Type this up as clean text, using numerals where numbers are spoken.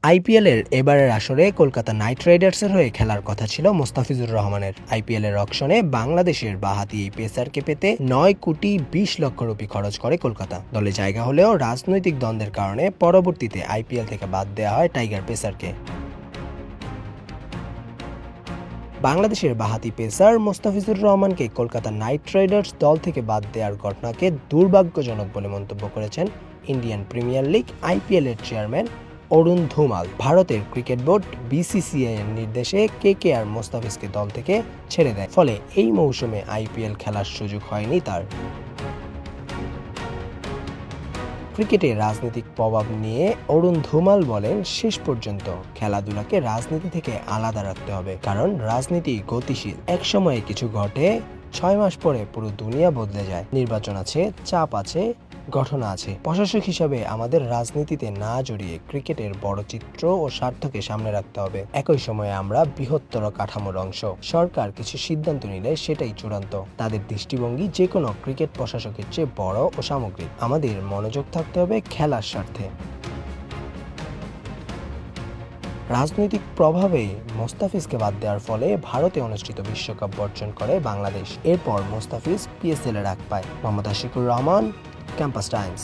আইপিএলের এবারের আসরে কলকাতা নাইট রাইডার্সের হয়ে খেলার কথা ছিল মোস্তাফিজুর রহমানের। আইপিএলের অকশনে বাংলাদেশের বাঁহাতি এই পেসারকে পেতে 9,20,00,000 রুপি খরচ করে কলকাতা। দলে জায়গা হলেও রাজনৈতিক দ্বন্দ্বের কারণে পরবর্তীতে আইপিএল থেকে বাদ দেওয়া হয় টাইগার পেসারকে। বাংলাদেশের বাঁহাতি পেসার মোস্তাফিজুর রহমানকে কলকাতা নাইট রাইডার্স দল থেকে বাদ দেওয়ার ঘটনাকে দুর্ভাগ্যজনক বলে মন্তব্য করেছেন ইন্ডিয়ান প্রিমিয়ার লিগ আইপিএল এর চেয়ারম্যান অরুণ ধুমাল। ভারতের ক্রিকেট বোর্ড বিসিসিআই এর নির্দেশে কেকেআর মোস্তাফিজকে দল থেকে ছেড়ে দেয়, ফলে এই মৌসুমে আইপিএল খেলার সুযোগ হয়নি তার। ক্রিকেটে রাজনৈতিক প্রভাব নিয়ে অরুণ ধুমাল বলেন, শেষ পর্যন্ত খেলাধুলাকে রাজনীতি থেকে আলাদা রাখতে হবে, কারণ রাজনীতি গতিশীল। এক সময়ে কিছু ঘটে, 6 মাস পরে পুরো দুনিয়া বদলে যায়। নির্বাচন আছে, চাপ আছে, ঘটনা আছে। প্রশাসক হিসাবে আমাদের রাজনীতিতে না জড়িয়ে ক্রিকেটের বড় চিত্র ও স্বার্থকে সামনে রাখতে হবে। একই সময়ে আমরা বৃহত্তর কাঠামোর অংশ। সরকার কিছু সিদ্ধান্ত নিলে সেটাই চূড়ান্ত। তাদের দৃষ্টিভঙ্গি যে কোনো ক্রিকেট প্রশাসকের চেয়ে বড় ও সামগ্রিক। আমাদের মনোযোগ থাকতে হবে খেলার স্বার্থে। রাজনৈতিক প্রভাবে মোস্তাফিজকে বাদ দেওয়ার ফলে ভারতে অনুষ্ঠিত বিশ্বকাপ বর্জন করে বাংলাদেশ। এরপর মোস্তাফিজ পিএসএল এর ডাক পায়। Mohammad Ashikur Rahman, campus Times.